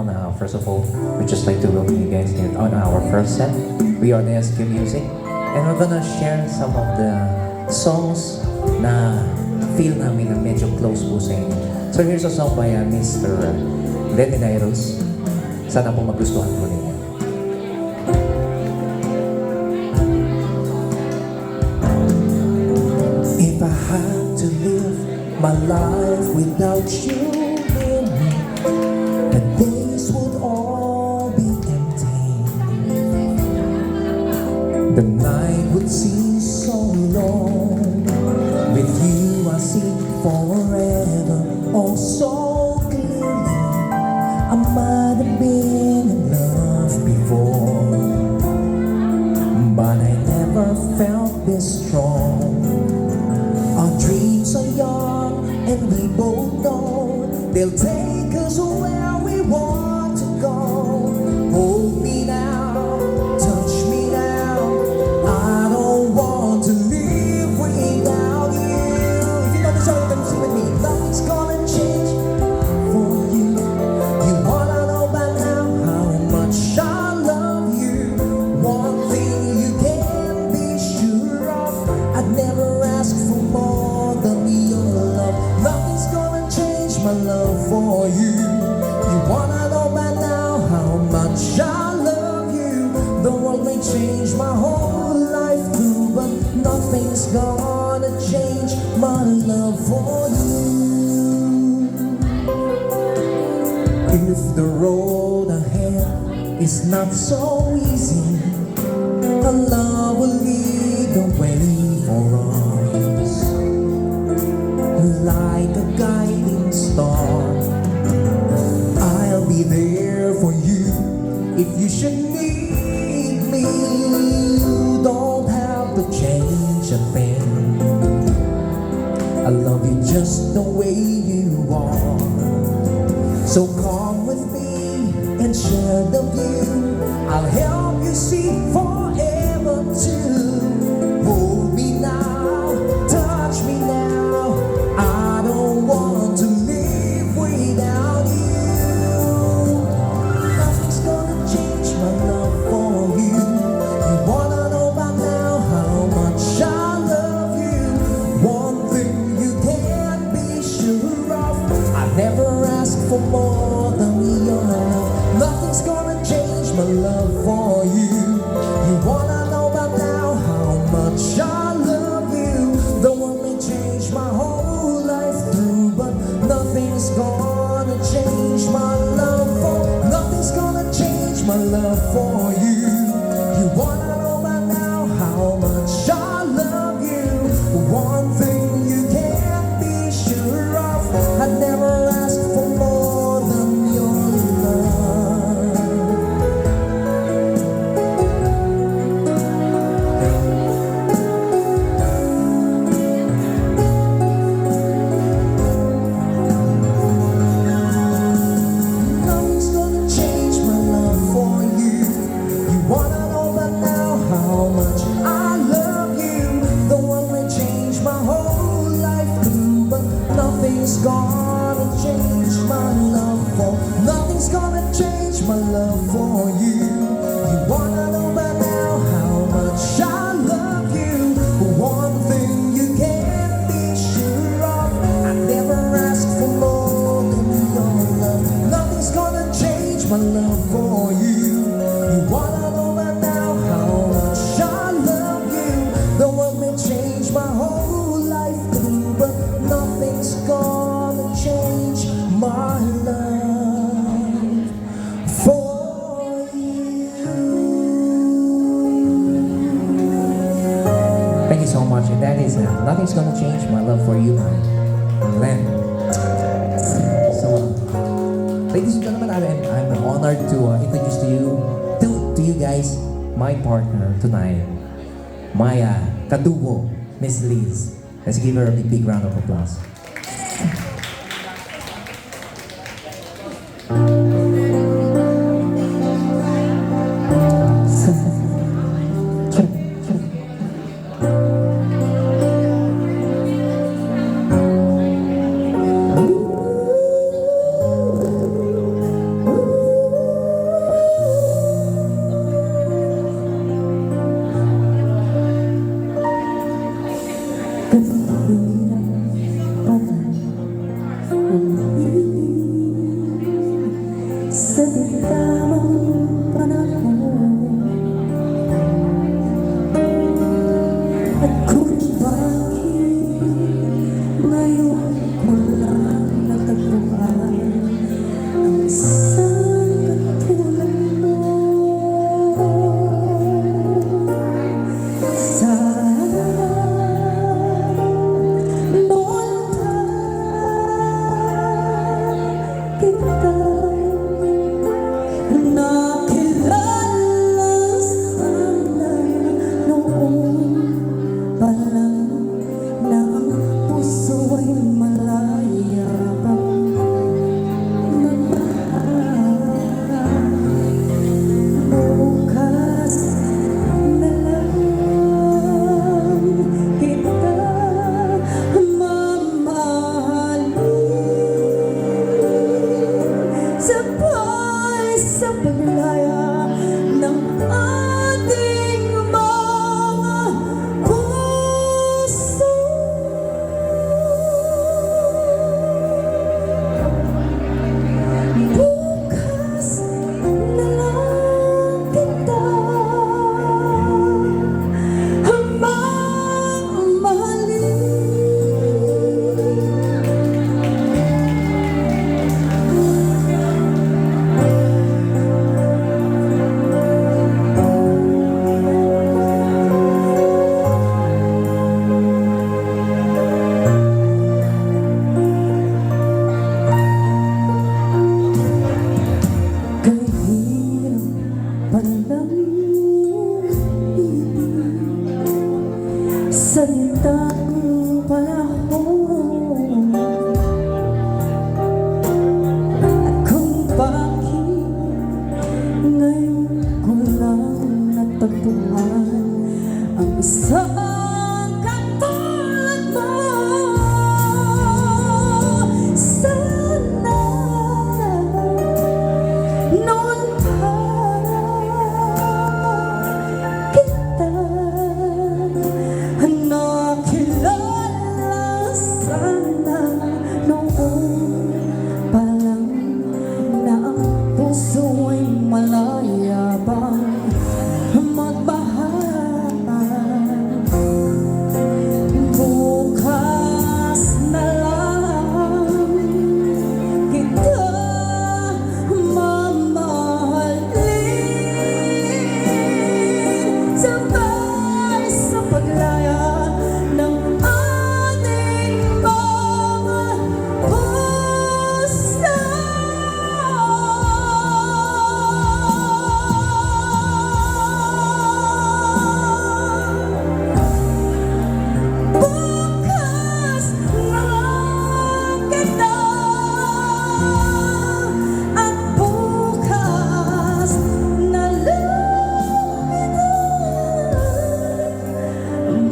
everyone. First of all, we'd just like to welcome you guys here on our first set. We are the SQ Music, and we're gonna share some of the songs na feel namin na medyo close po sa inyo. So here's a song by Mr. Lenny Nairos. Sana po magustuhan po ninyo. If I had to live my life without you near me, the days would all be empty. The night would seem so long. With you I see forever, oh so clearly. I might have been in love before, but I never felt this strong. Our dreams are young and we both know they'll take us where we want to go. Hold me now, touch me now, I don't want to live without you. If you know the song, then sing with me. Nothing's gonna change for you. You wanna know by now how much I love you. One thing you can be sure of, I'd never ask for more than your love. Nothing's gonna change my love for you. You wanna know by now how much I love you. The world may change my whole life through, but nothing's gonna change my love for you. If the road ahead is not so easy, a love will lead the way for us. Like a guiding star, I'll be there for you. If you should need me, you don't have to change a thing. I love you just the way you are. So come with me and share the view. I'll help you see forever too. Hold me now, touch me now, I don't want to live without you. Nothing's gonna change my love for you. You wanna know by now how much I love you. One thing you can be sure of, I never ask for more than your love. Nothing's gonna change my love for you. You wanna know by now how much I love you. The world may change my whole life through, but nothing's gonna change my love for. Nothing's gonna change my love for you. You wanna know by now how much I love you. One thing you can't be sure of, I never ask for more than your love. Nothing's gonna change my love for you. You wanna know by now how much I love you. The world may change my whole life through, but nothing's gonna change my love for. Nothing's gonna change my love for you. You wanna know by now how much I love you. One thing you can't be sure of, I never ask for more than your love. Nothing's gonna change my love for you. You wanna know by now how much I love you. The world may change my whole life through, but nothing's gonna change my love for you. Thank you so much, and that is Nothing's Gonna Change My Love for You, Len. So, ladies and gentlemen, I'm honored to introduce to you guys my partner tonight, my kadugo, Miss Liz. Let's give her a big round of applause. Magandang panahon at kung bakit ngayon ko lang natagpuan ang isang katulad mo. Sana noon pa kita nakilala, sana noon pa lang na ang puso'y malayabang magmahal. Bukas na lang kita mamahalin, sabay sa paglaya ng ating mga puso. Bukas na lang kita at bukas na lang kita.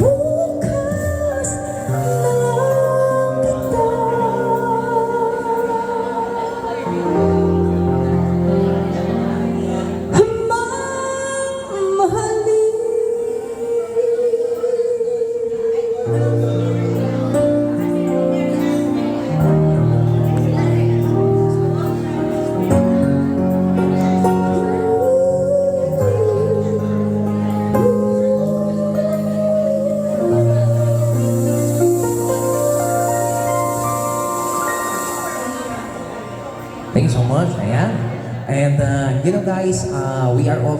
Bukas na lang kita. Thank you so much. Ayan. And you know guys, we are all...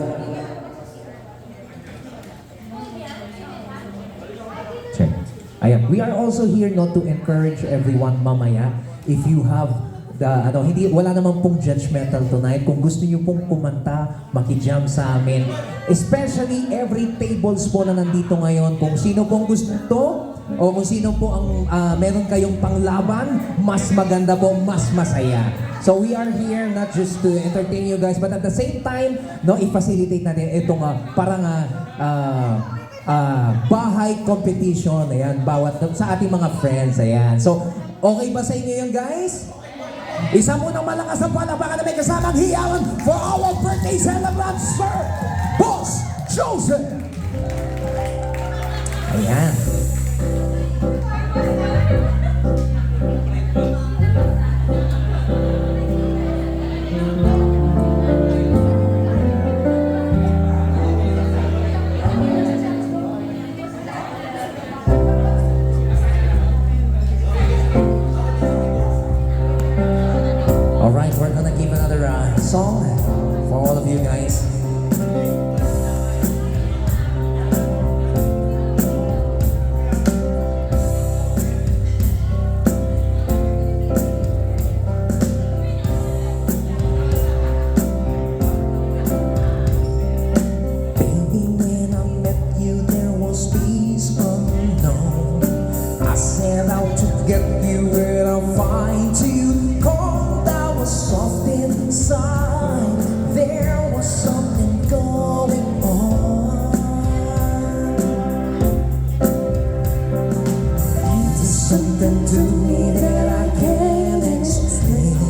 Check. Ayan. We are also here not to encourage everyone mamaya. If you have the, wala namang pong judgmental tonight. Kung gusto niyo pong kumanta, makijam sa amin. Especially every tables po na nandito ngayon. Kung sino pong gusto, o kung sino po ang meron kayong panglaban, mas maganda po, mas masaya. So we are here not just to entertain you guys, but at the same time, no, i-facilitate natin itong parang bahay competition, ayan, bawat sa ating mga friends, ayan. So, okay ba sa inyo yun, guys? Isa mo ng malakas ang palakpakan na may kasamang hiyawan for our birthday celebrant, Sir Boss Joseph! Ayan. Alright, we're gonna give another song for all of you guys. Baby, when I met you, there was peace unknown. I set out to get you and I'll find you. Cold, I was soft inside. There was something going on. There's something to me that I can't explain.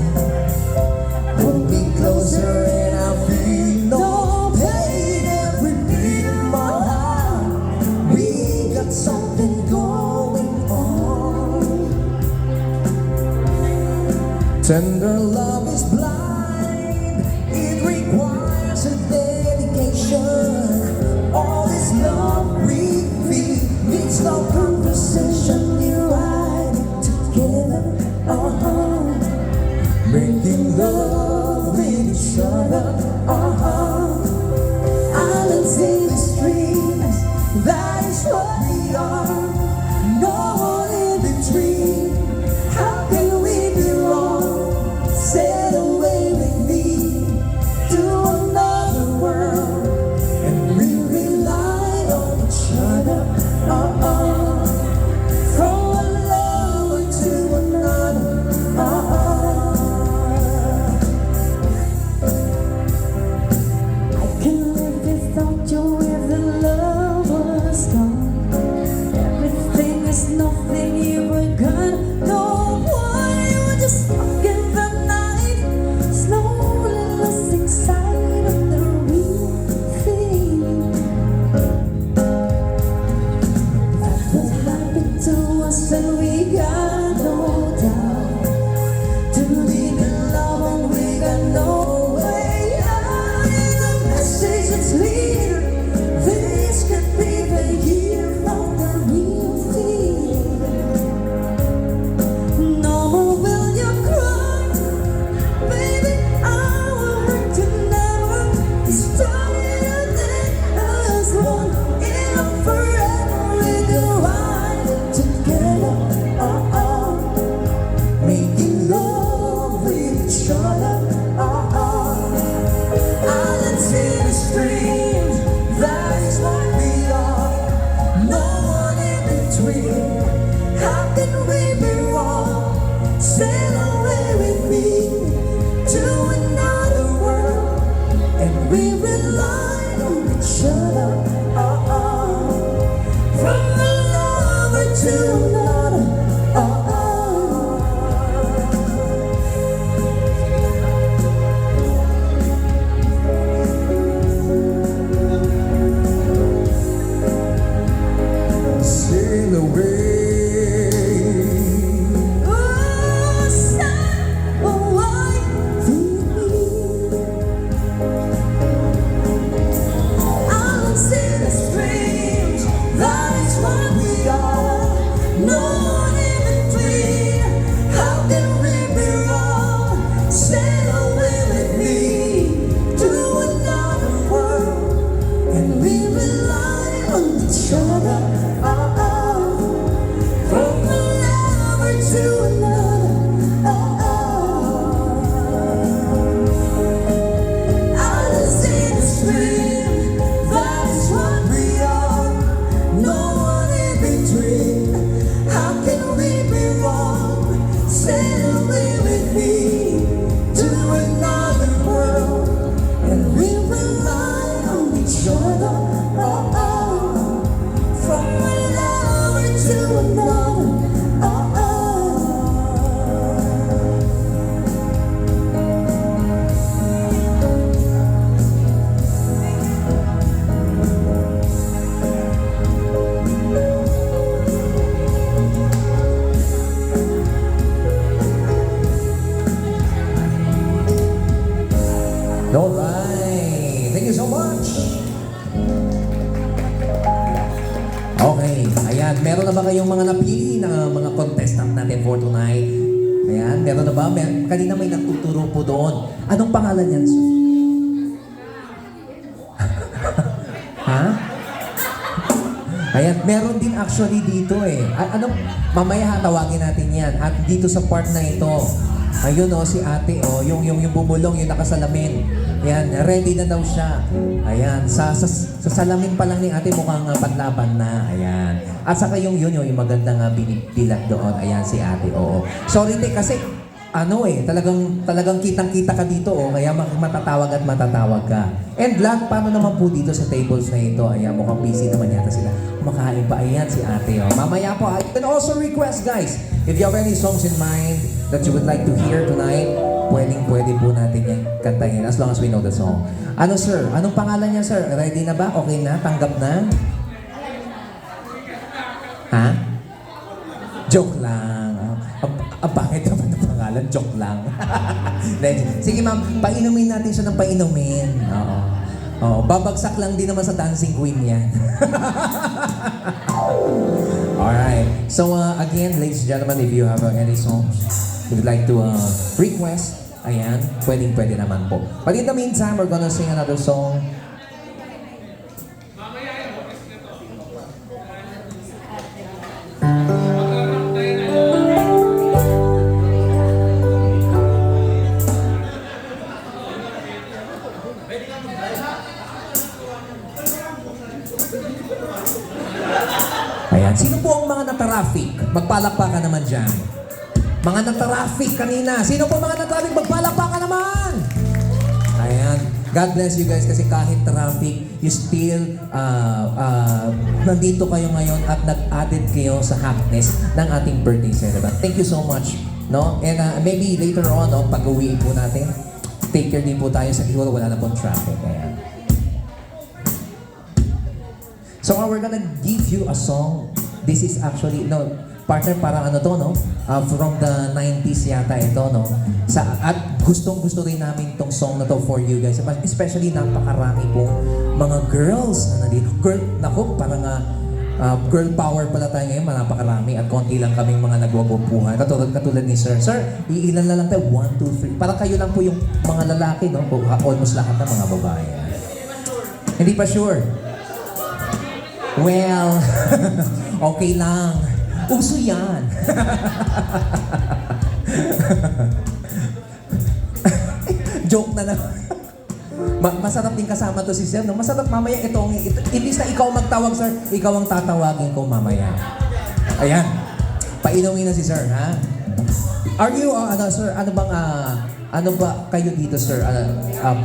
Pull me closer and I feel no pain. Every beat in my heart, we got something going on. Tender love is blind, it requires a dedication. All this love we feel needs no conversation. You ride it together, making love with each other. Islands in the streams, that is what we are. No one in between. How can we be wrong? Sail away with me to another world, and we rely on each other. to another. Oh, oh. Sail away. Oh, sail away with me. I'll see the streams, that is what we are. No one in between. How can we be wrong? Sail away with me to another world, and we rely on each other. Oh, oh. From one lover to another. Oh, oh. I'll see the stream, that is what we are. No one in between. How can we be wrong? Sail away with me to another world, and we rely on each other. Oh, oh. From one lover to another. Oh, oh. Alright, thank you so much. Okay, ayan, meron na ba kayong mga napili na mga contestant natin for tonight? Ayan, meron na ba? Kanina may nagtuturo po doon. Anong pangalan niyan, sir? Ha? Ayan, meron din actually dito eh. Mamaya tawagin natin yan. At dito sa part na ito, ayun o, si ate o, yung bumulong, yung nakasalamin. Ayan, ready na daw siya. Ayan, sa salamin pa lang ni ate mukhang panlaban na. Ayan. At saka yung magandang binibilat doon. Ayan, si ate, oo. Sorry te, kasi talagang kitang-kita ka dito, kaya matatawag at matatawag ka. And lahat, paano naman po dito sa tables na ito? Ayan, mukhang busy naman yata sila. Kumakain pa, ayan, si ate, Mamaya po, you can also request, guys, if you have any songs in mind that you would like to hear tonight, pwede po natin yan kantahin as long as we know the song. Ano, sir? Anong pangalan niya, sir? Ready na ba? Okay na? Tanggap na? Ha? Joke lang. Bakit naman ang pangalan? Joke lang. Sige ma'am, painumin natin siya ng painumin. Oo. Babagsak lang din naman sa dancing queen yan. Alright. So again, ladies and gentlemen, if you have any songs you would like to request, ayan, pwede naman po. But in the meantime, we're gonna sing another song. Ayan, sino po ang mga na-traffic? Magpalakpakan naman dyan. Mga na-traffic kanina. Sino po mga na-traffic? Magpalakpakan naman! Ayan. God bless you guys kasi kahit traffic, you still nandito kayo ngayon at nag-added kayo sa happiness ng ating birthday celebrant. Thank you so much. No? And maybe later on, pag-uwi po natin, take care din po tayo sa siguro wala na pong traffic. Ayan. So we're gonna give you a song. This is actually, partner, parang from the 90s yata ito, at gustong-gusto rin namin tong song na to for you guys. Especially napakarami pong mga girls na nandito. Parang girl power pala tayo ngayon, napakarami at konti lang kaming mga nagwawapuhan. Katulad ni Sir. Sir, iilan na lang tayo? 1, 2, 3. Parang kayo lang po yung mga lalaki, almost lahat ng mga babae. Hindi pa sure. Well, okay lang. Uso yan. Joke na naman. Masarap din kasama to si Sir. Masarap mamaya imbis na ikaw magtawag, Sir, ikaw ang tatawagin ko mamaya. Ayan. Painumin na si Sir, ha? Are you, Sir, ano ba kayo dito, Sir?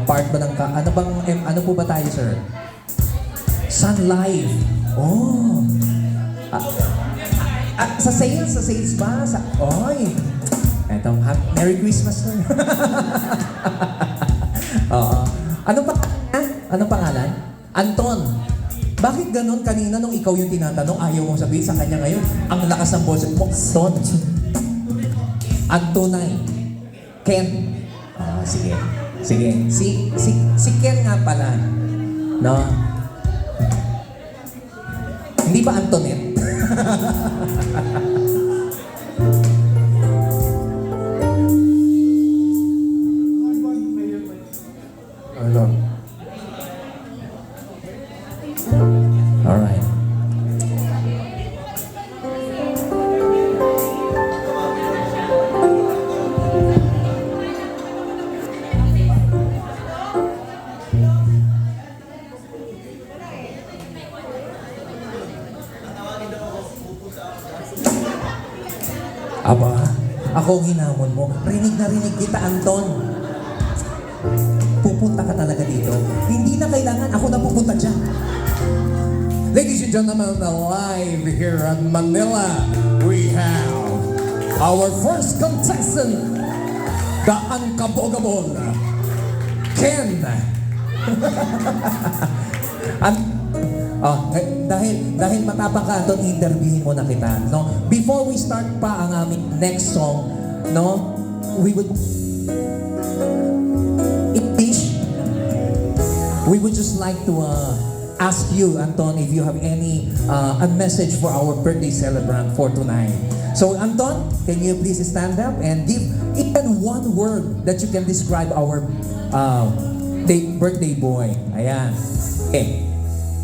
Part ba ng, ano po ba tayo, Sir? Sun Live. Oh. Sa sales ba? Oy! Eto, Merry Christmas na. Oo. Anong pangalan? Anton. Bakit ganon kanina nung ikaw yung tinatanong, ayaw mong sabihin sa kanya ngayon, ang lakas ng boses mo, Anton. Antonay. Ken. Sige. Sige. Si Ken nga pala. No? Hindi ba Antoinette? Ano? Alright. Aba, ako ang hinamon mo. Rinig na rinig kita, Anton. Pupunta ka talaga dito. Hindi na kailangan ako na pupunta dyan. Ladies and gentlemen, live here in Manila, we have our first contestant, the Unkabogable, Ken. Dahil matapang ka, Anton, interviewin mo na kita. No? Before we start pa ang aming next song, no, we would just like to ask you, Anton, if you have any a message for our birthday celebrant for tonight. So, Anton, can you please stand up and give even one word that you can describe our birthday boy? Ayan. Okay.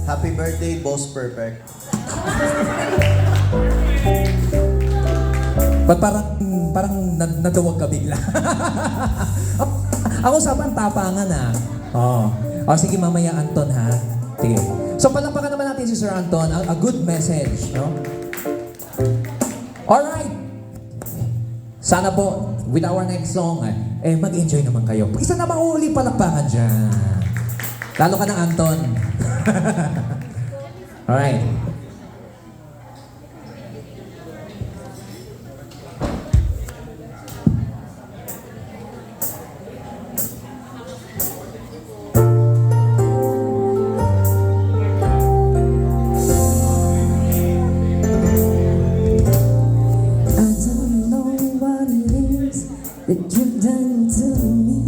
Happy birthday, Boss Perfect. Ba't parang nadawag ka bigla? Ako saban tapangan sige mamaya Anton ha. Sige. So palakpakan naman natin si Sir Anton. A good message, no? Alright. Sana po, with our next song, mag-enjoy naman kayo. Isa na uli palakpakan dyan. Lalo ka na Anton. Alright. That you've done to me,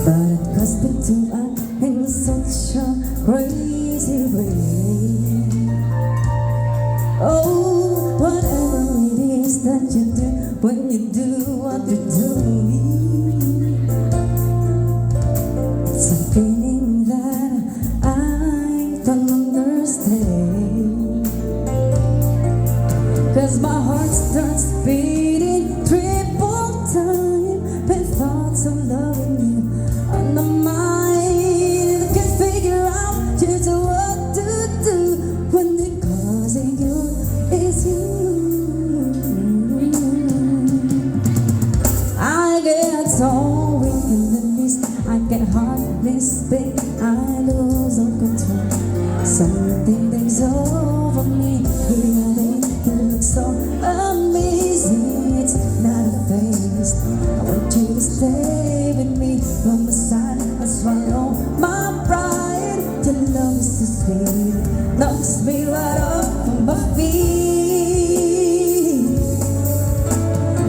but it cost me to act in such a crazy way. Oh, whatever it is that you do when you do what you do, it's a feeling that I don't understand. 'Cause my heart starts beating triple time with thoughts of loving you on my mind. I can't figure out just what to do when the cause of you is you. I get so weak in the knees, I can hardly speak, I lose all control. Something takes over me, you look so amazing. It's not a face. I want you to stay with me. From my side, I swallow my pride. Your love is so sweet, knocks me right off from my feet.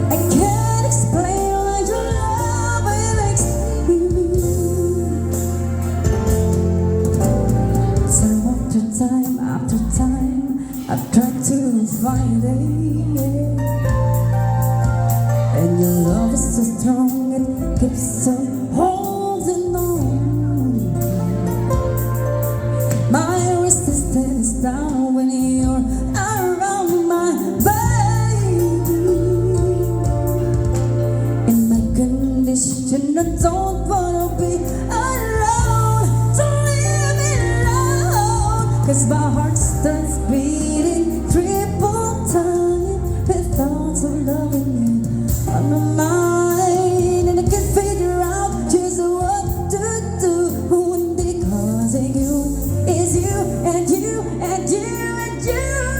I can't explain why your love makes me weak. Time after time, I've tried to find it. And your love is so strong, it keeps on holding on. My resistance is down when you're around, my baby. In my condition, I don't wanna be alone. So leave me alone, 'cause my heart starts beating triple time with thoughts of loving you on my mind. And I can't figure out just what to do when the cause of you is you and you and you and you.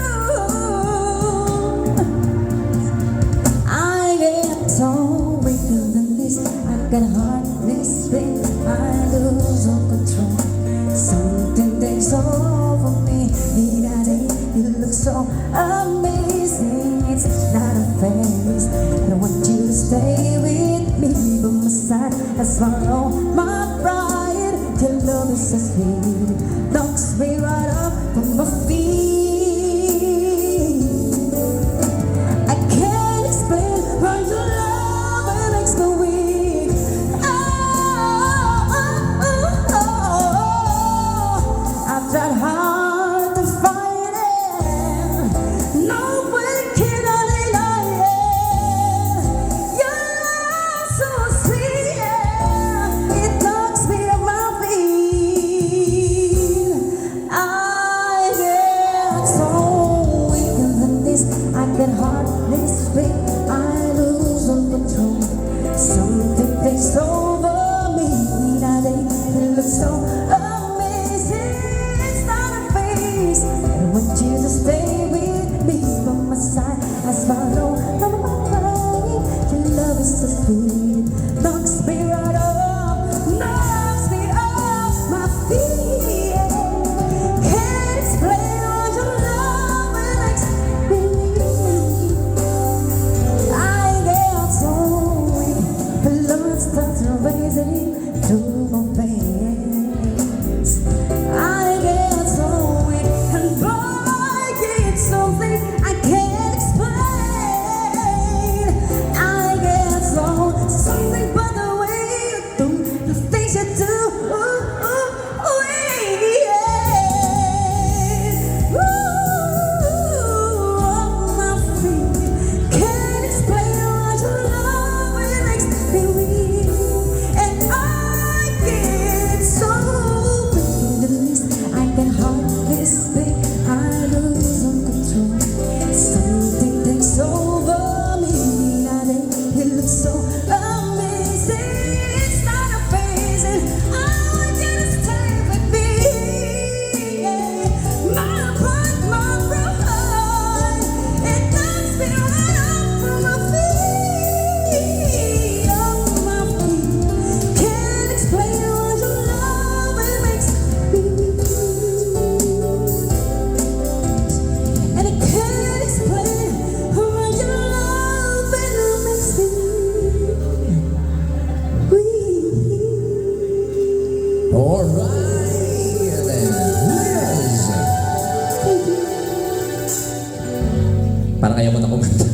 Parang ayaw mo na kumanta.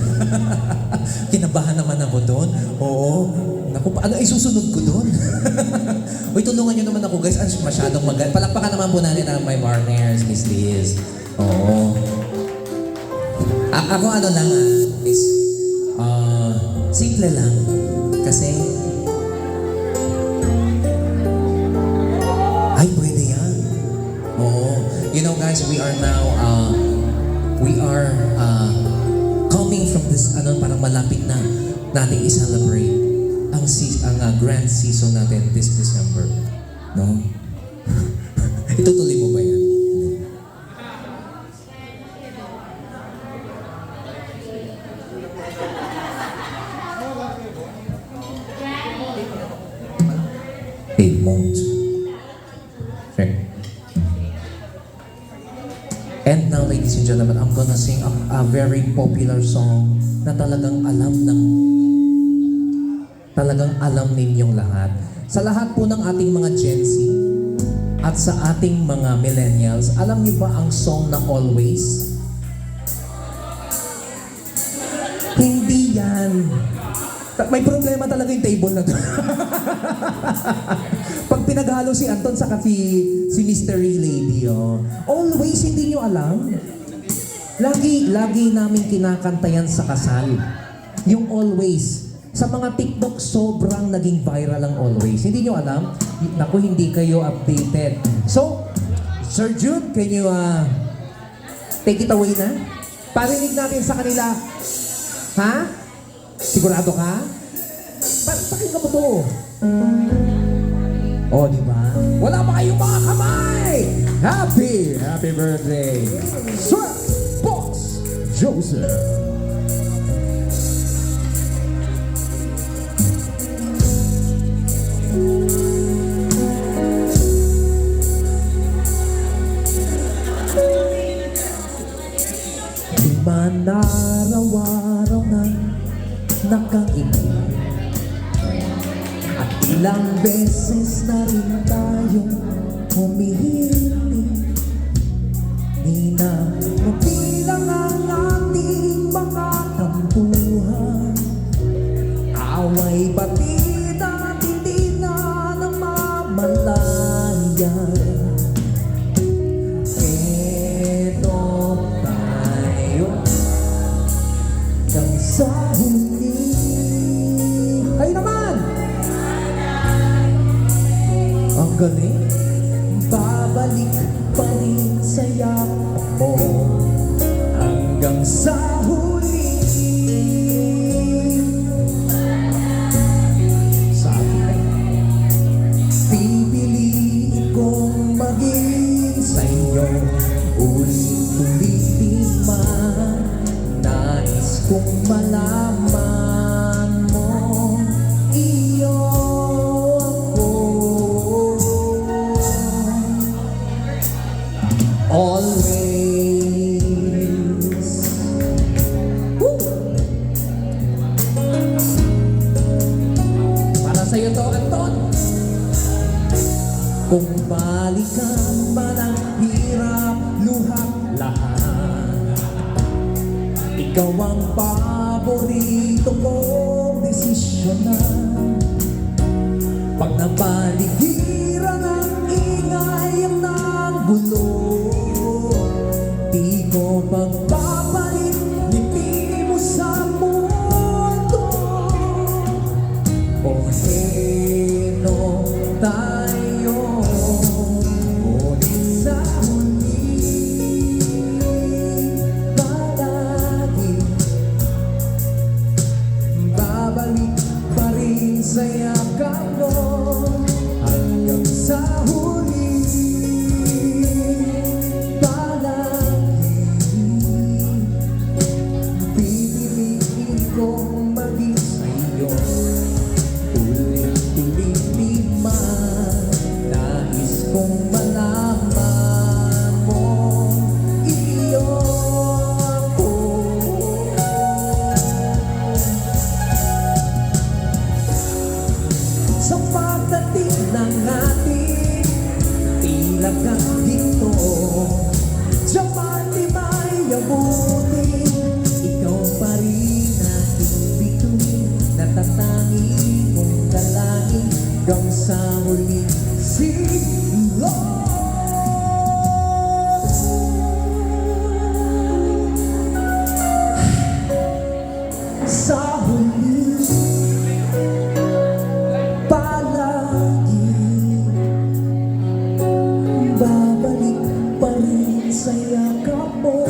Kinabahan naman ako doon. Oo. Naku, ano isusunod ko doon? Uy, tulungan nyo naman ako guys. Ang masyadong palakpakan naman po natin ang my partners, Miss Liz. Oo. Ako ano lang, Miss. Simple lang. Kasi, ay, pwede yan. Oo. You know guys, we are now, coming from this, parang malapit na nating i-celebrate ang grand season natin this December. No? Itutuloy mo ba yan? It won't. Sure. And now, ladies and gentlemen, I'm gonna sing a very popular song na talagang alam ninyong lahat. Sa lahat po ng ating mga Gen Z at sa ating mga millennials, alam niyo ba ang song na Always? Hindi yan. May problema talaga yung table na to. Pag pinaghalo si Anton sa si Mystery Lady, Always, hindi nyo alam? Lagi namin kinakanta yan sa kasal. Yung Always. Sa mga TikTok, sobrang naging viral ang Always. Hindi nyo alam? Naku, hindi kayo updated. So, Sir Jude, can you take it away na? Parinig natin sa kanila. Ha? Sigurado ka? Pakinggan mo to. Oh, di ba? Wala pa kayong mga kamay! Happy birthday! Sir Boss Joseph! Limang araw-araw na nakaingin at ilang beses na rin tayong humihindi. Di na mabilang ang ating mga tampuhan. Away batid at hindi na namamalayan. Eto tayo hanggang sa huli. Kayo naman! Ang galing. Babalik pa rin sa yakap mo hanggang sa huli. Sabi ay, pipiliin kong maging sa'yo ulit-ulitin man. Nais kong malaman mo iyo ako. Always. Woo! Para sa'yo to, Anton. Kung balikan man ang hirap, luhat lahat, ikaw ang paborito kong desisyon na. Pag napaligiran ang ingay ng gulo, di ko magpapalit ngiti mo sa mundo. O heno tayo, ngunit sa huli palagi babalik pa rin sa yakap mo hanggang sa huli. Palagi pipiliin kong maging sa'yo ulit-ulit man. Nais kong malaman mo iyo ako. sa yakap mo,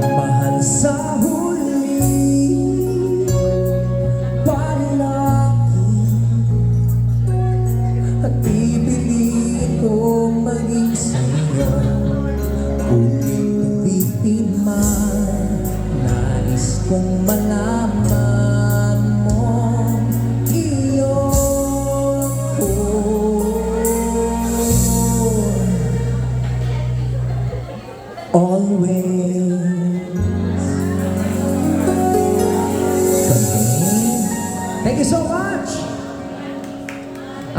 mahal sa huli. Palagi at pipiliin kong maging sa'yo. Ulit-ulitin man, nais kong malaman mo, iyon ko. Always. Thank you so much!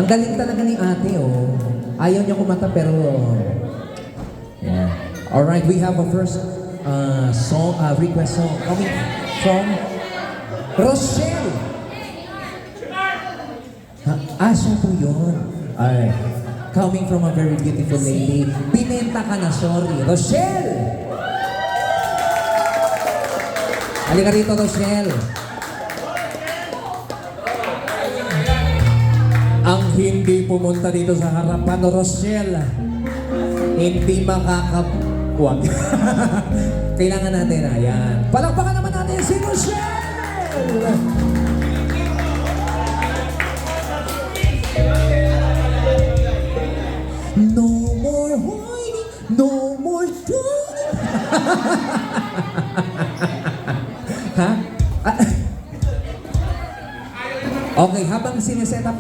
Ang galing talaga ni ate, oh. Ayaw niya kumanta pero... Yeah. Alright, we have a first song, request song coming from Rochelle. Siya po yun. Alright. Coming from a very beautiful lady. Binenta ka na, sorry. Rochelle! Halika rito, Rochelle. Ang hindi pumunta dito sa harapan, Rochelle, hindi makakapuwag. Kailangan natin, ayan. Palakpakan naman natin si Rochelle! No more whining, no more whining. Ha? Okay, habang sineseta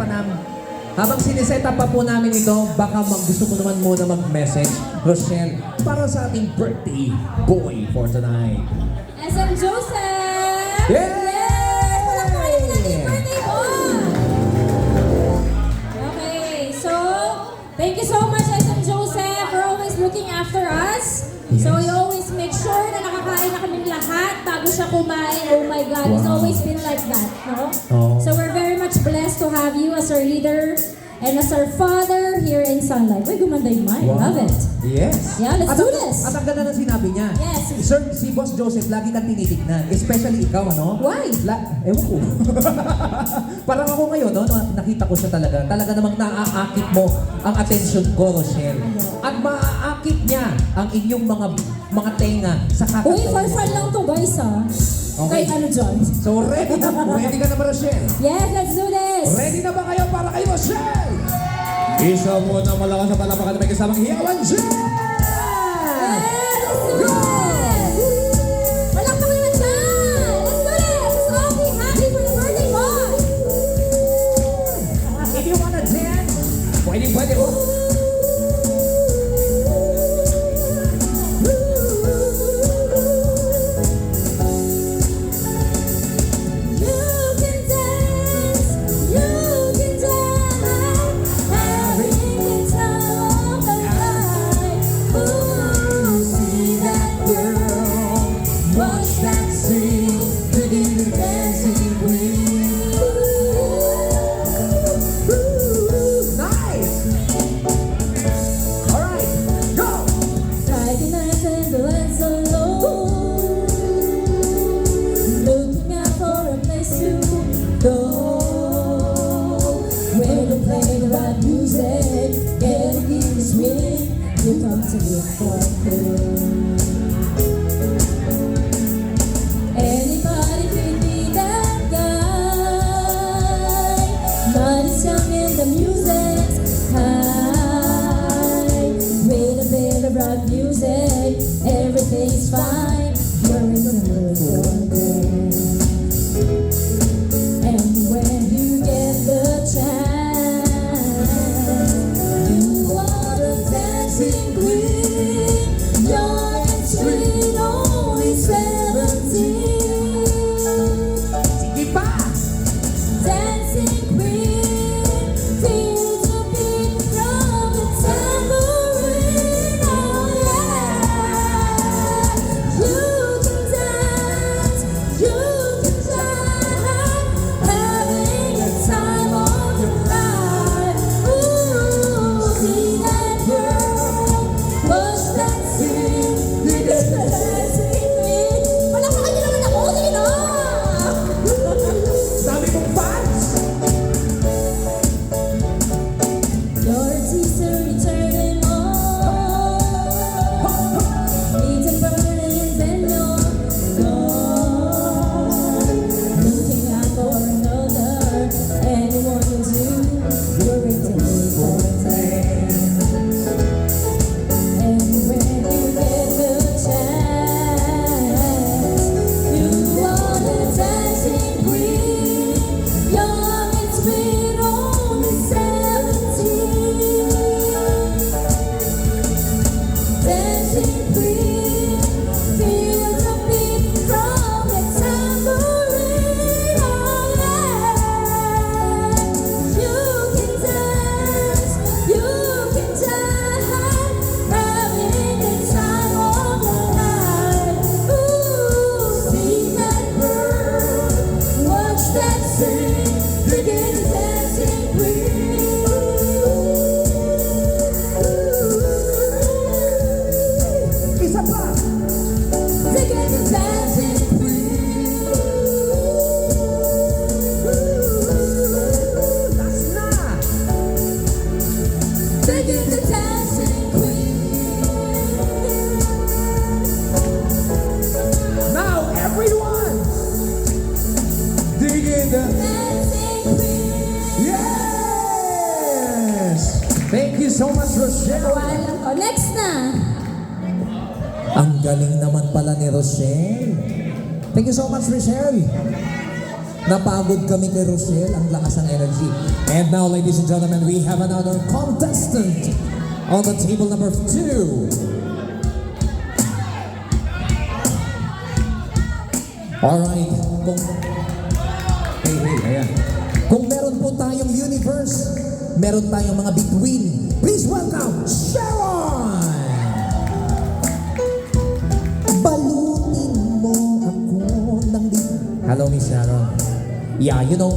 pa po namin ito, baka gusto mo naman muna mag-message, Rochelle, para sa ating birthday boy for tonight. SM Joseph! Yay! Yes! Wala pa kayo natin birthday boy! Okay, so, thank you so much, SM Joseph, for always looking after us. Yes. So, you always make sure na nakakain na kaming lahat bago siya kumain. Oh my God, it's Wow. always been like that, no? Oh. So, we're very much blessed to have you as our leader and as our father here in Sunlight. Uy, gumanda yung mic. Wow. Love it. Yes. Yeah, let's do this. At ang ganda ng sinabi niya. Yes. Sir, si Boss Joseph, lagi kang tinitignan. Especially ikaw, ano? Why? Ewan ko. Parang ako ngayon, no? Nakita ko siya talaga. Talaga namang naaakit mo ang attention ko, Rochelle. At maaakit niya ang inyong mga tenga sa kakatawa. Uy, for fun lang to guys, ha? Okay. Kahit ano dyan. So, ready ka na ba, Rochelle? Yes, let's do this. Ready na ba kayo para kay Rochelle? Isa mo na malakas sa palapakan na may kasamang hiyawan, Jen! Yes, let's do this. Palakpakan naman dyan. Let's do this. So, be happy for the birthday boy. If you wanna dance, pwede ko. You can dance, having the time of the night. Ooh, see that girl, watch that scene, digging the dancing queen. Nice! Alright, go! Friday nights and the lights are low, looking out for a place to go, where to play the right music, get a give the swing. Here comes a good for anybody could be that guy, but it's young and the music's high. With a bit of rock music, everything's fine. You're in the mood for this. And when you get the chance, you are the dancing queen. You're Ang galing naman pala ni Rochelle. Thank you so much, Rochelle. Napagod kami kay Rochelle. Ang lakas ng energy. And now, ladies and gentlemen, we have another contestant on the table number 2. Alright. Ayan. Kung meron po tayong universe, meron tayong mga between. Please welcome Sharon! Balutin mo ako ng Hello, Miss Sharon. Yeah, you know,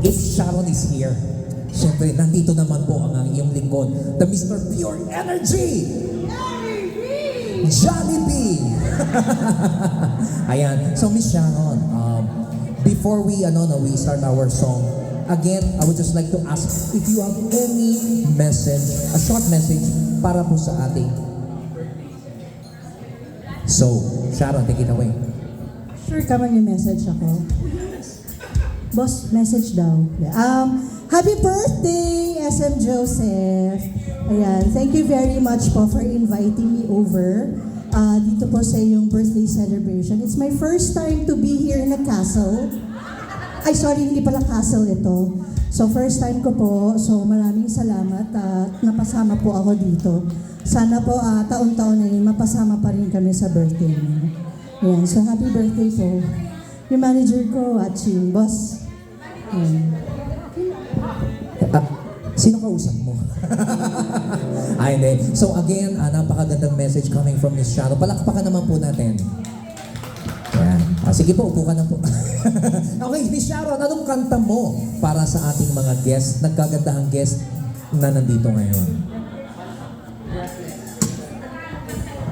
if Sharon is here, syempre, nandito naman po ang iyong lingkod, the Mr. Pure Energy! Jollibee! Ayan. So, Miss Sharon, before we start our song, again, I would just like to ask if you have any message, a short message para po sa ating. So, Sharon, take it away. Sure ka man yung message ako. Boss, message daw. Happy birthday, SM Joseph. Ayan, thank you very much po for inviting me over dito po sa iyong birthday celebration. It's my first time to be here in a castle. Ay, sorry, hindi pala castle ito. So, first time ko po. So, maraming salamat at napasama po ako dito. Sana po taon-taon na yun, mapasama pa rin kami sa birthday niyo. Ayan, so happy birthday po. Yung manager ko, watching, boss. Ayan. Sino kausap mo? Ay, hindi. So again, napakagandang message coming from Miss Sharon. Palakpakan naman po natin. Ayan. Sige po, upo ka na po. Okay, Miss Sharon, anong kanta mo para sa ating mga guests, nagkagandahang guest na nandito ngayon?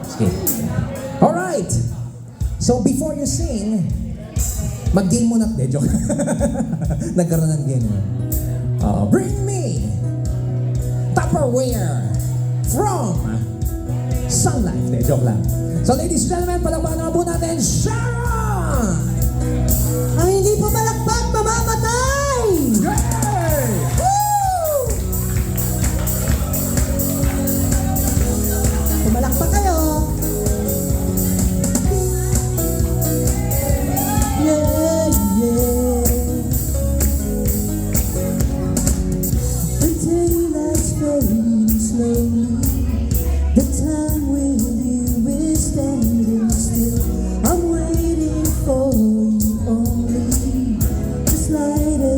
Sige. Alright! So before you sing, mag-game muna. Joke. Nagkaroon ng game. Bring me Tupperware from Sun Life. Joke lang. So ladies and gentlemen, palakpakan naman po natin, Sharon! Ang hindi po malakpak, mamamatay! Yay! Woo! Pumalakpak kayo! Yeah, yeah. The daylight's fading slowly. The time with you is standing still. I'm waiting for you only. Just light a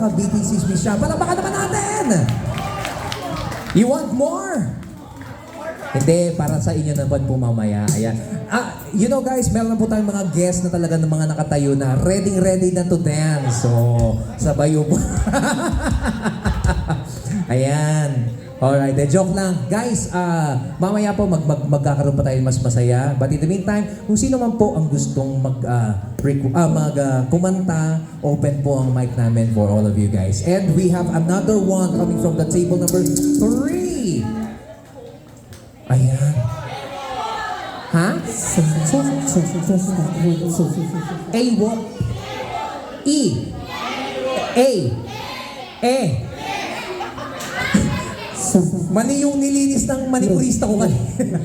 mga BTCs Miss siya. Palakpakan naman natin! You want more? Hindi, para sa inyo naman po mamaya. Ayan. You know guys, meron na po tayong mga guests na talaga ng mga nakatayo na ready na to dance. So, sabayo po. Ayan. Alright, joke lang. Guys, mamaya po magkakaroon pa tayo mas masaya. But in the meantime, kung sino man po ang gustong kumanta, open po ang mic namin for all of you guys. And we have another one coming from the table number 3. Ayan. Ha? A what? E. A. E. Mali yung nilinis ng manipurista ko kanina.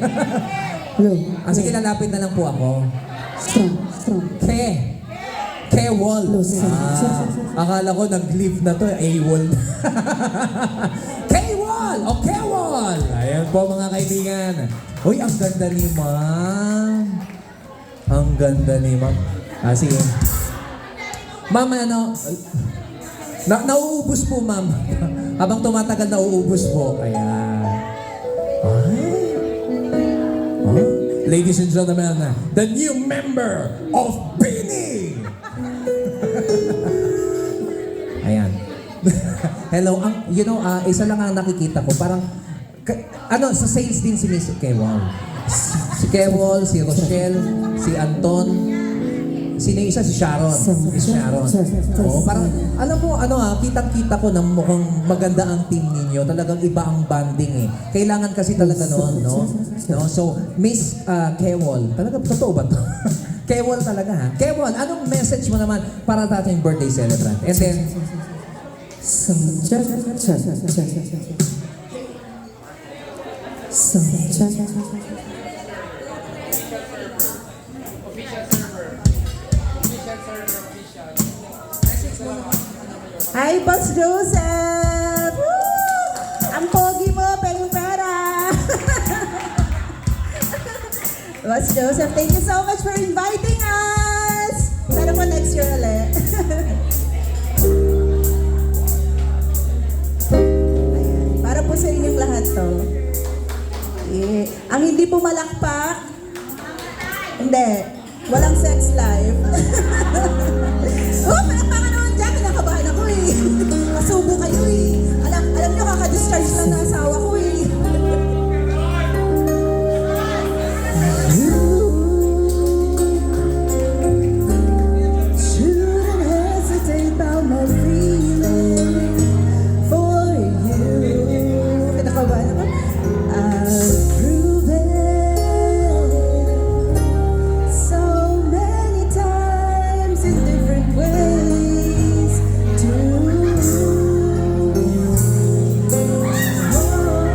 Sige, lalapit na lang po ako. K-wall. Akala ko nag-leave na to, A-wall. K-wall o K-wall. Ayan po mga kaibigan. Uy, ang ganda ni ma'am. Ang ganda ni ma'am. Sige. Ma'am, nauubos po ma'am. Habang tumatagal nauubos po. Ayan. Ay. Oh. Ladies and gentlemen, the new member of Bini! Ayan. Hello. Isa lang ang nakikita ko. Parang, sa sales din si Miss Kewal. Si Kewal, si Rochelle, si Anton, sino yung isa? Si Sharon. Miss Sharon. Oo, parang, alam mo, kitang-kita ko na mukhang maganda ang team ninyo. Talagang iba ang banding eh. Kailangan kasi talaga noon, no? So, Miss Kewal, talaga, totoo ba to? Kewal talaga ha? Kewal, anong message mo naman para sa ating birthday celebrant? And then, Hi, Boss Joseph! Woo! Ang pogi mo, pera! Boss Joseph, thank you so much for inviting us! Sana po next year ulit. Ayan, para po sa inyong lahat to. Ang hindi po malakpak, hindi, walang sex life. Palakpakan naman dyan, kinakabahan ako eh. Kasubo kayo eh. Alam nyo, kaka-discharge lang na asawa ko eh. Shouldn't hesitate about my feeling for you. Kinakabahan ako. I'll prove it so many times in different ways to you. Oh,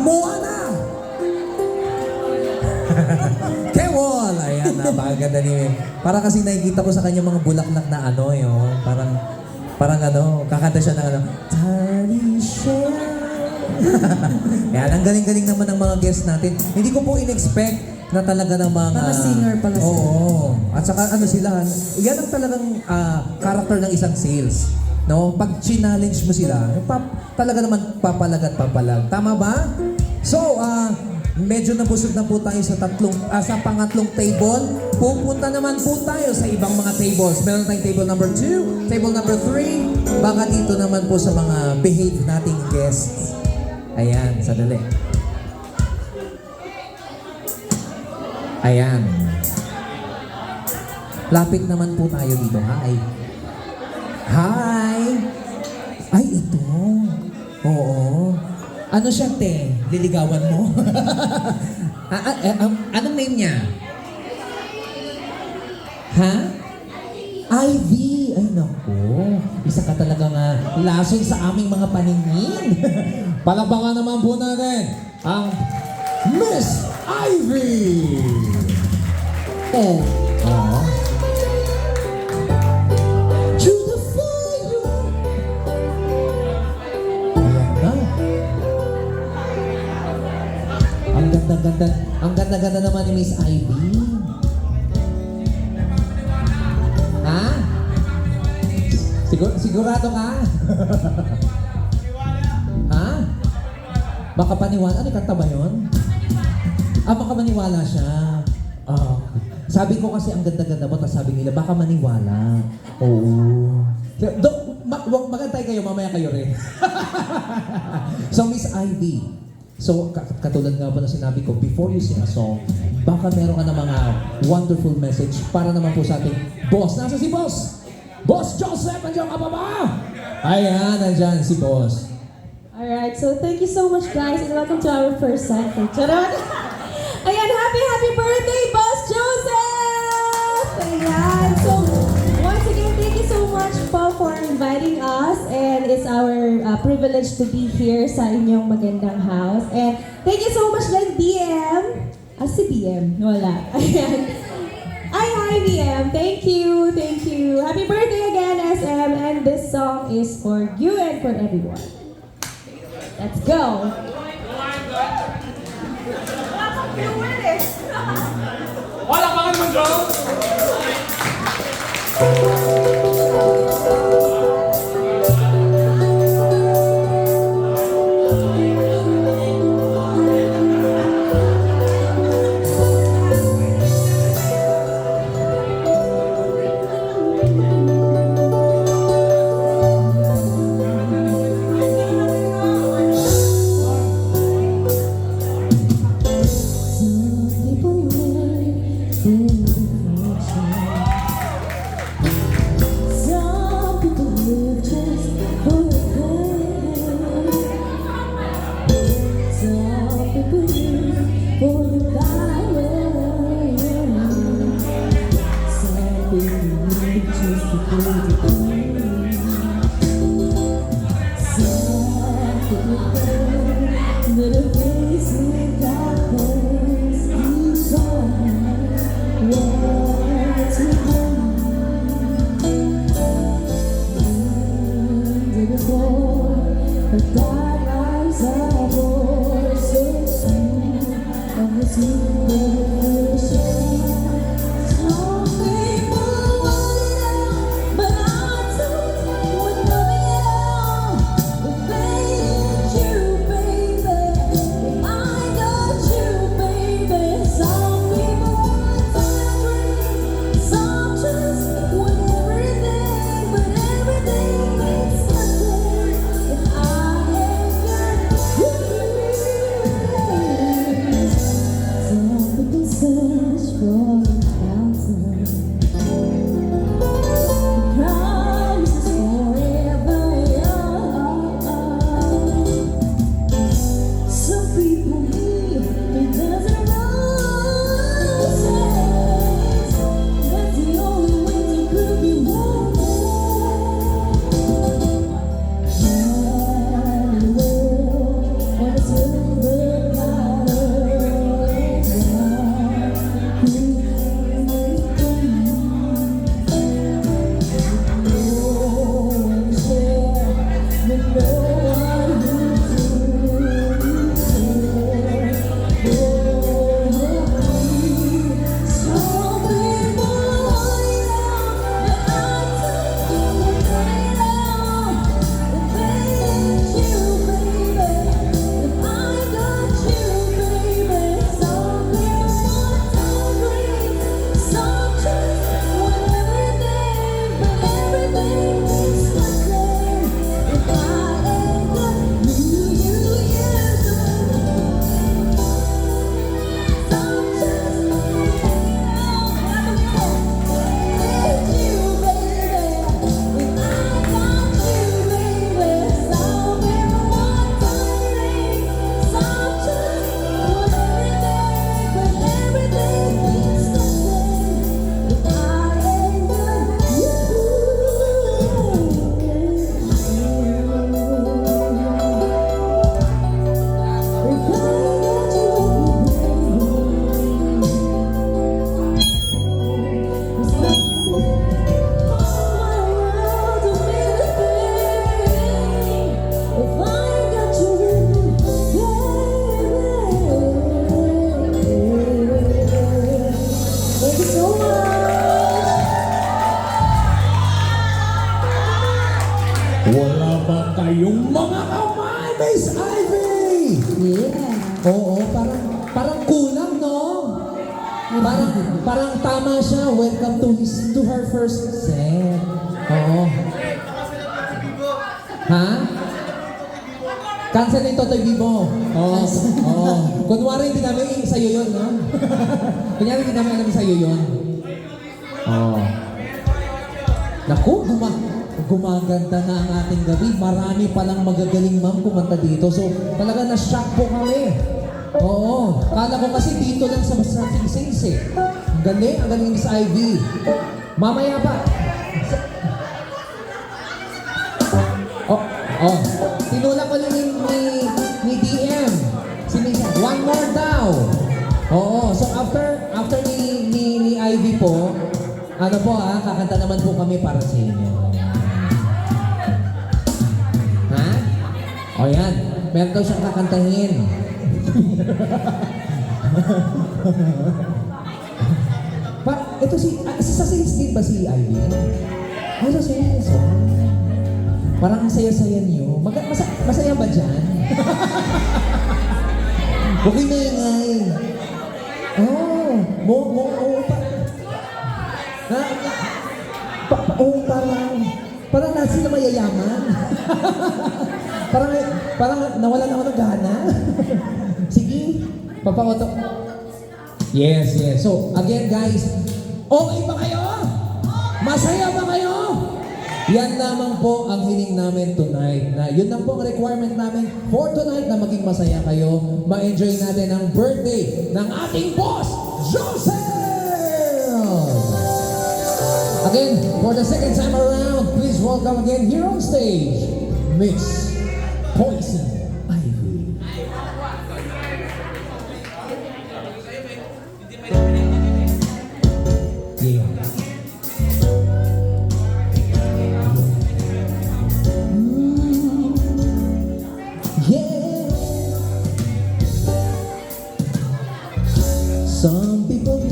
Moana! Kewol! Ayan, napakaganda ni... Para kasi nakikita ko sa kanya mga bulaklak na ano, yun. Parang ano, kakanta siya ng ano, Tarisha. Ayan, ang galing-galing naman ng mga guests natin. Hindi ko po in-expect na talaga ng mga... Mga singer pala sila. Oo. At saka ano sila, yan ang talagang character ng isang sales. No? Pag challenge mo sila, talaga naman papalag at papalag. Tama ba? So, medyo nabusog na po tayo sa pangatlong table. Pupunta naman po tayo sa ibang mga tables. Meron tayong table number 2, table number 3. Baka dito naman po sa mga behave nating guests. Ayan, sadali. Ayan. Lapit naman po tayo dito. Hi. Hi! Ay, ito. Oo. Ano siya, te? Liligawan mo? Anong name niya? Ha? Ivy! Ay, naku. Isa ka talagang lason sa aming mga paningin. Palabangan naman po natin ang Miss Ivy! Oh. Oo. To the fire! Ayan na. Ang ganda-ganda naman ni Miss Ivy. Ha? Sigurado ka? Ha? Baka paniwala. Ano kanta ba yun? Baka maniwala siya. Sabi ko kasi ang ganda-ganda mo, tapos sabi nila, baka maniwala. Oo. Magantay kayo, mamaya kayo rin. So, Miss Ivy, so katulad nga po na sinabi ko, before you sing a song, baka meron ka na mga wonderful message para naman po sa ating boss. Nasa si boss? Boss Joseph, nandiyan ka pa ba? Ayan, nandiyan si boss. Alright, so thank you so much guys and welcome to our first segment. Charot! Ayan, happy birthday, Boss Joseph! Ayan, so once again, thank you so much po for inviting us and it's our privilege to be here sa inyong magandang house. And thank you so much din, BM. Si BM, wala. Ayan. Hi, BM. Thank you. Happy birthday again, SM. And this song is for you and for everyone. Let's go. Wala pa nga mo, Joe! The dark eyes are so sweet. Oo, parang kulang, no? Parang tama siya. Welcome to her first set. Oo. Ha? Cancel ni Totoy Bibo. Oo. Kunwari, hindi namin sa'yo yun, no? Kunyari, hindi namin alam sa'yo yun. Oo. Naku, gumaganda na ang ating gabi. Marami palang magagaling ma'am kumanta dito. So, talaga na-shock po kami. Oo. Kala ko kasi dito lang sa Masarting Saints eh. Ang galing Miss Ivy. Mamaya pa. Oh. Tinulak ko lang ni DM. Sinisa, one more daw. Oo. So, after ni Ivy po, ano po kakanta naman po kami para sa inyo. Ha? O yan. Meron daw siyang kakantahin. Ito sa sales din ba si Ivy? Ay, sa sales. Parang saya-saya niyo. Masaya ba dyan? Huwag kayo maingay. Parang nasa na mayayaman. parang nawalan ako ng gana. Sige, papakoto. Yes. So, again guys, okay ba kayo? Masaya ba kayo? Yan lamang po ang hiling namin tonight. Yun lang po ang requirement namin for tonight na maging masaya kayo. Ma-enjoy natin ang birthday ng ating boss, Joseph! Again, for the second time around, please welcome again here on stage, Miss Poison Ivy. Yeah. Some people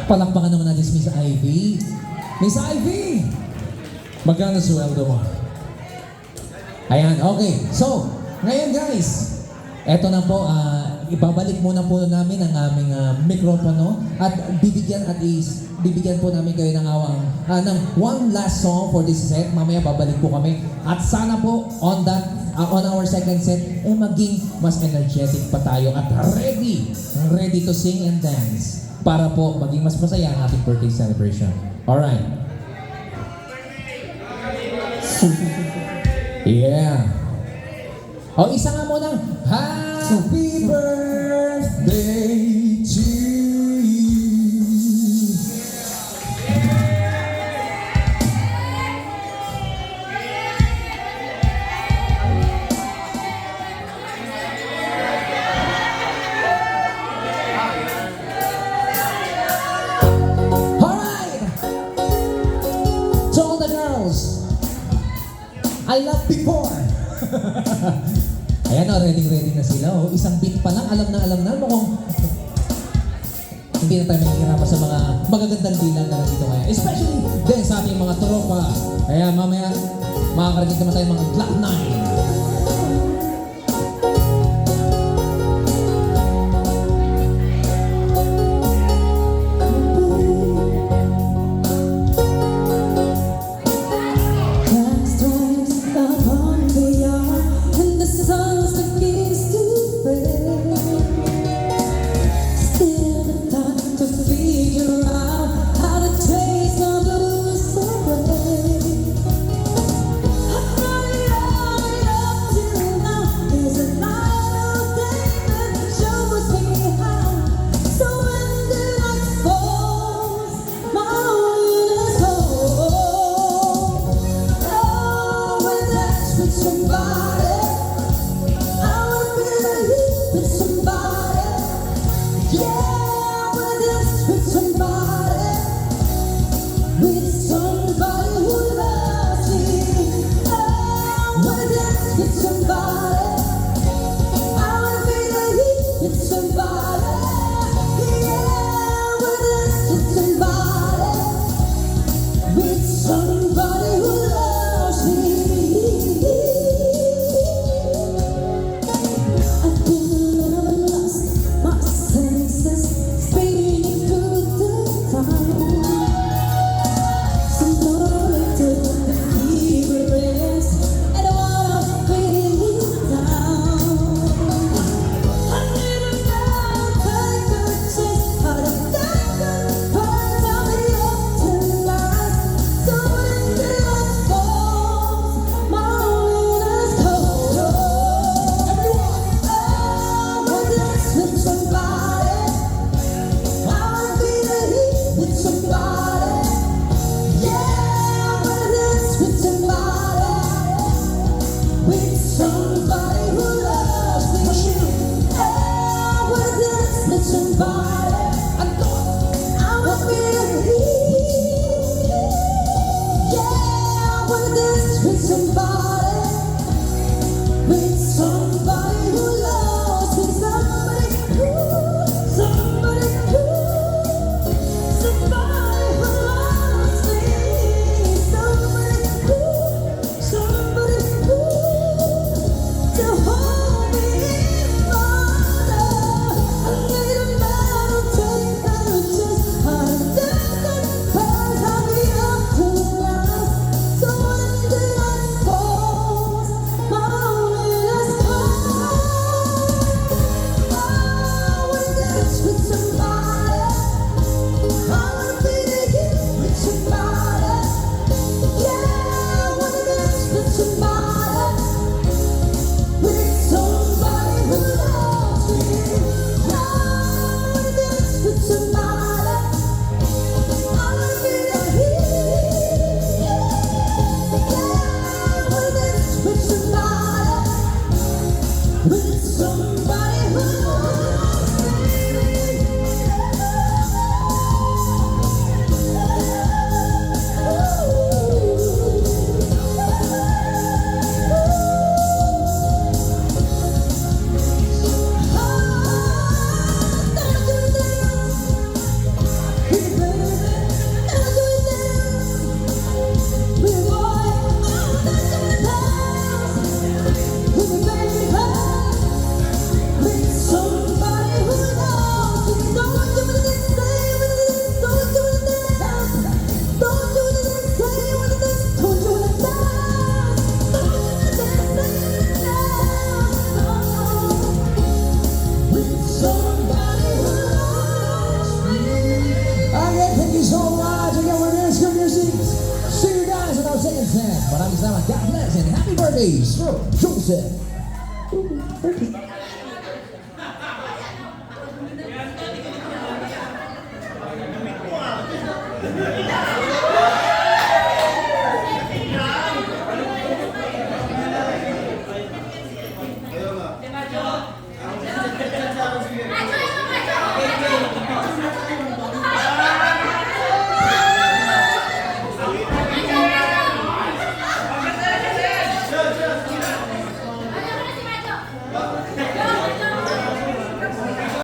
Palakpakan naman natin si Miss Ivy. Miss Ivy! Magkano sweldo mo? Ayan, okay. So, ngayon guys, eto na po, ibabalik muna po namin ang aming mikropono at bibigyan po namin kayo ng ng one last song for this set. Mamaya babalik po kami. At sana po on our second set, maging mas energetic pa tayo at ready to sing and dance para po maging mas masaya ang ating birthday celebration. Alright. Yeah. O, isa nga mo ng Happy Birthday to you. Alright! To all the girls, I love before. Ayan o, ready na sila o. Isang beat pa lang, alam na. Mukhang hindi na tayo mahihirapan sa mga magagandang bilang na nandito ngayon. Especially din sa ating mga tropa. Kaya mamaya, makakarinig naman tayo mga Glock 9. I've been lost my senses. Vincent. Maraming salamat. God bless and happy birthday, Sir Joseph.